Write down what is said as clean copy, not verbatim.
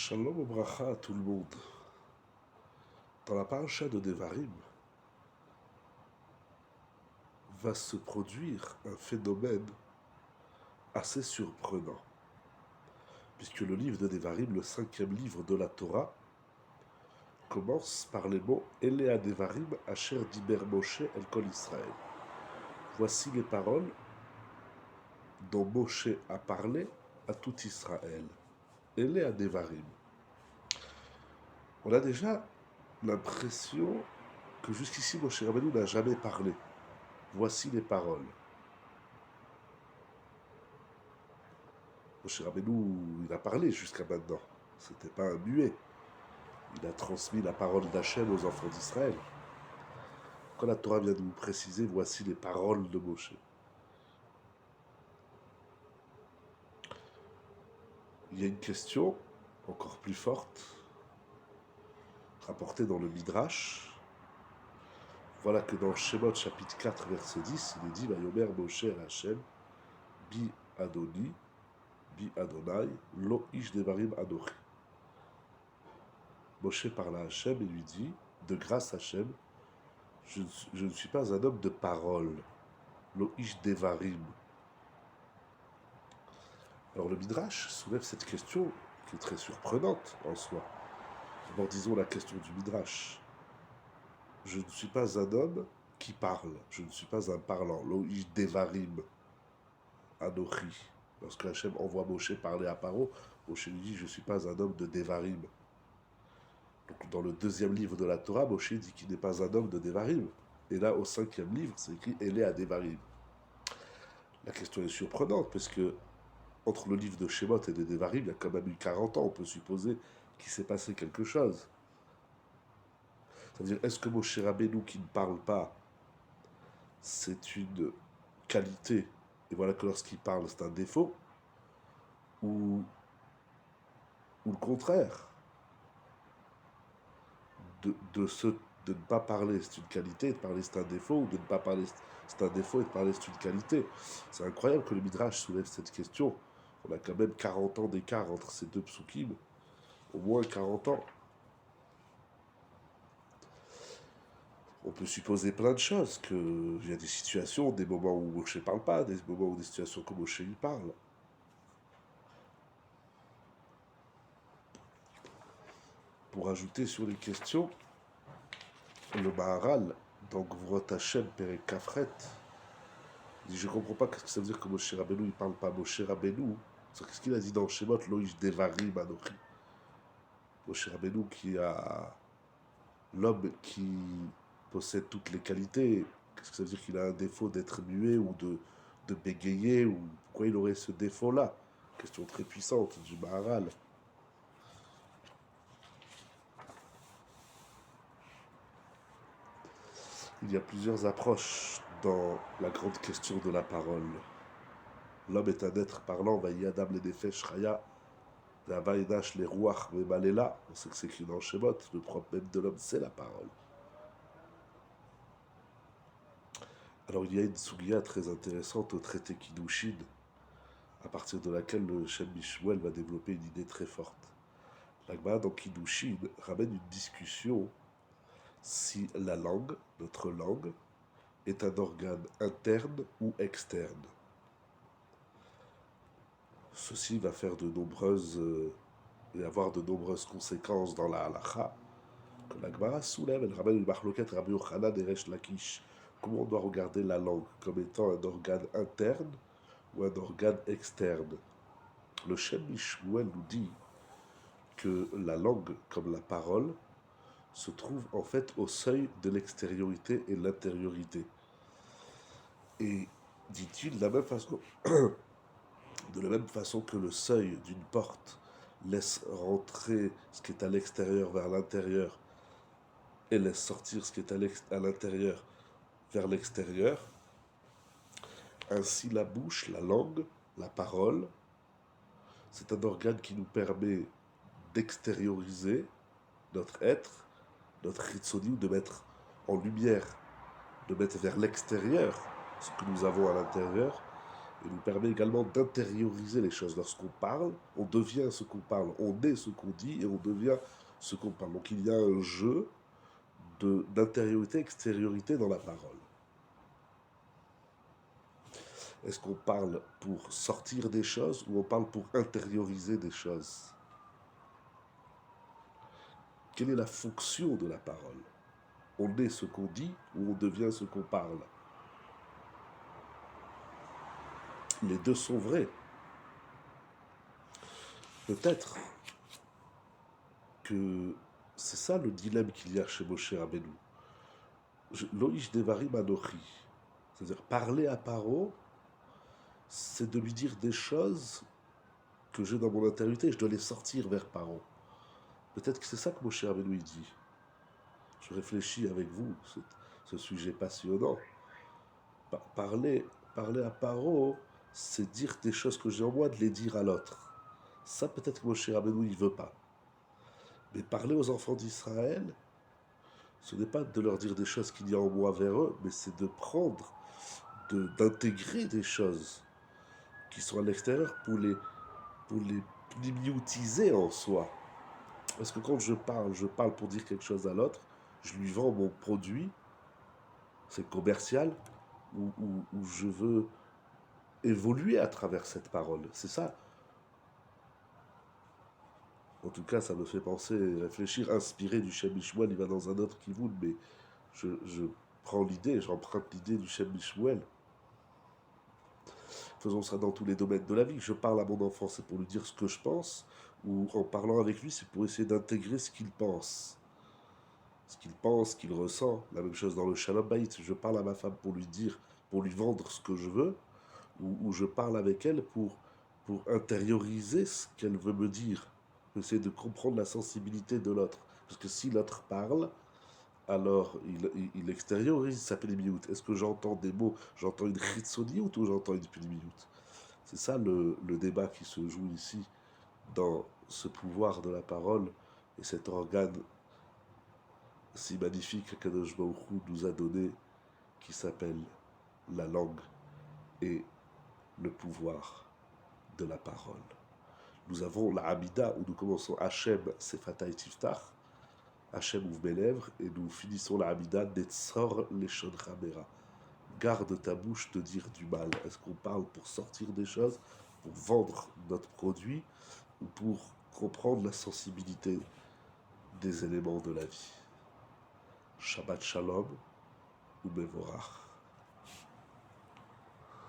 Shalom Obracha à tout le monde. Dans la paracha de Devarim, va se produire un phénomène assez surprenant. Puisque le livre de Devarim, le 5e livre de la Torah, commence par les mots Elea Devarim Asher Diber Moshe El Kol Israël. Voici les paroles dont Moshe a parlé à tout Israël. Elea Devarim. On a déjà l'impression que jusqu'ici Moshe Rabbeinu n'a jamais parlé. Voici les paroles. Moshe Rabbeinu, il a parlé jusqu'à maintenant. C'était pas un muet. Il a transmis la parole d'Hachem aux enfants d'Israël. Quand la Torah vient de nous préciser, voici les paroles de Moshe. Il y a une question encore plus forte, rapportée dans le Midrash. Voilà que dans Shemot chapitre 4, verset 10, il est dit Vayomer Moshe el Hachem, Bi Adoni, Bi Adonai, Lo Ish Devarim Anochi. Moshe parle à Hachem et lui dit, de grâce Hachem, je ne suis pas un homme de parole. Lo Ish Devarim. Alors le Midrash soulève cette question qui est très surprenante en soi. D'abord disons la question du Midrash. Je ne suis pas un homme qui parle. Je ne suis pas un parlant. Lo Ish Devarim Anochi. Lorsque Hachem envoie Moshe parler à Paro, Moshe lui dit, je ne suis pas un homme de Devarim. Donc dans le 2e livre de la Torah, Moshe dit qu'il n'est pas un homme de Devarim. Et là, au 5e livre, c'est écrit Elea Devarim. La question est surprenante, parce que entre le livre de Shemot et de Devarim, il y a quand même eu 40 ans. On peut supposer qu'il s'est passé quelque chose. C'est-à-dire, est-ce que Moshe Rabbeinu qui ne parle pas, c'est une qualité, et voilà que lorsqu'il parle, c'est un défaut, ou le contraire, de ne pas parler, c'est une qualité, de parler, c'est un défaut, ou de ne pas parler, c'est un défaut, et de parler, c'est une qualité. C'est incroyable que le Midrash soulève cette question. On a quand même 40 ans d'écart entre ces deux psukim, au moins 40 ans. On peut supposer plein de choses, qu'il y a des situations, des moments où Moshe ne parle pas, des moments où des situations où Moshe lui parle. Pour ajouter sur les questions, le Maharal, dans Gvurot Hashem Perek Kafret, dit, je ne comprends pas ce que ça veut dire que Moshe Rabbeinu, il ne parle pas Moshe Rabbeinu. Qu'est-ce qu'il a dit dans Shemot, Loïch Devarim Anochi. Moshe Rabbeinu qui a l'homme qui possède toutes les qualités. Qu'est-ce que ça veut dire qu'il a un défaut d'être muet ou de bégayer, ou pourquoi il aurait ce défaut-là? Question très puissante du Maharal. Il y a plusieurs approches dans la grande question de la parole. L'homme est un être parlant, Vaïadam le Nefesh Raya, Vaïdash les Rouach Malela. On sait que c'est écrit dans Shemot, le propre même de l'homme, c'est la parole. Alors il y a une sougia très intéressante au traité Kiddushin, à partir de laquelle le Shem Mishmuel va développer une idée très forte. La Gemara dans Kiddushin ramène une discussion si la langue, notre langue, est un organe interne ou externe. Ceci va faire et avoir de nombreuses conséquences dans la halacha, que la Gemara soulève. Elle ramène une machloket Rabbi Yochanan et Resh Lakish. Comment on doit regarder la langue, comme étant un organe interne ou un organe externe? Le Shem Mishmuel nous dit que la langue, comme la parole, se trouve en fait au seuil de l'extériorité et de l'intériorité. Et, dit-il, de la même façon que le seuil d'une porte laisse rentrer ce qui est à l'extérieur vers l'intérieur et laisse sortir ce qui est à l'intérieur vers l'extérieur, ainsi la bouche, la langue, la parole, c'est un organe qui nous permet d'extérioriser notre être, notre hitsoni, de mettre en lumière, de mettre vers l'extérieur ce que nous avons à l'intérieur, et nous permet également d'intérioriser les choses. Lorsqu'on parle, on devient ce qu'on parle, on est ce qu'on dit et on devient ce qu'on parle. Donc il y a un jeu d'intériorité, extériorité dans la parole. Est-ce qu'on parle pour sortir des choses ou on parle pour intérioriser des choses? Quelle est la fonction de la parole? On est ce qu'on dit ou on devient ce qu'on parle? Les deux sont vrais. Peut-être que c'est ça le dilemme qu'il y a chez Moshe Rabbeinu. Loïch Devarim Anochi. C'est-à-dire, parler à Paro, c'est de lui dire des choses que j'ai dans mon intériorité et je dois les sortir vers Paro. Peut-être que c'est ça que Moshe Rabbeinu dit. Je réfléchis avec vous, ce sujet passionnant. Parler, parler à Paro, c'est dire des choses que j'ai en moi, de les dire à l'autre. Ça, peut-être que Moshe Rabbeinu, il ne veut pas. Mais parler aux enfants d'Israël, ce n'est pas de leur dire des choses qu'il y a en moi vers eux, mais c'est de prendre, d'intégrer des choses qui sont à l'extérieur pour les pnimiotiser en soi. Parce que quand je parle pour dire quelque chose à l'autre, je lui vends mon produit, c'est commercial, où je veux évoluer à travers cette parole. C'est ça. En tout cas, ça me fait penser, réfléchir, inspiré du Shem Mishmuel. Il va dans un autre kivoun, mais je prends l'idée, j'emprunte l'idée du Shem Mishmuel. Faisons ça dans tous les domaines de la vie. Je parle à mon enfant, c'est pour lui dire ce que je pense, ou en parlant avec lui, c'est pour essayer d'intégrer ce qu'il pense. Ce qu'il pense, ce qu'il ressent. La même chose dans le Shalom Bayit. Je parle à ma femme pour lui dire, pour lui vendre ce que je veux, ou je parle avec elle pour intérioriser ce qu'elle veut me dire. Essayer de comprendre la sensibilité de l'autre. Parce que si l'autre parle, alors il extériorise sa pénimiout. Est-ce que j'entends des mots, j'entends une chitsoniout ou j'entends une pénimiout? C'est ça le débat qui se joue ici, dans ce pouvoir de la parole et cet organe si magnifique qu'Akadosh Baruch Hu nous a donné, qui s'appelle la langue et le pouvoir de la parole. Nous avons la Hamida où nous commençons Hachem Sefatay Tiftach, Hachem ouvre mes lèvres, et nous finissons la Hamida Netzor Leshon Chamera. Garde ta bouche de dire du mal. Est-ce qu'on parle pour sortir des choses, pour vendre notre produit, ou pour comprendre la sensibilité des éléments de la vie? Shabbat Shalom ou Mevorach.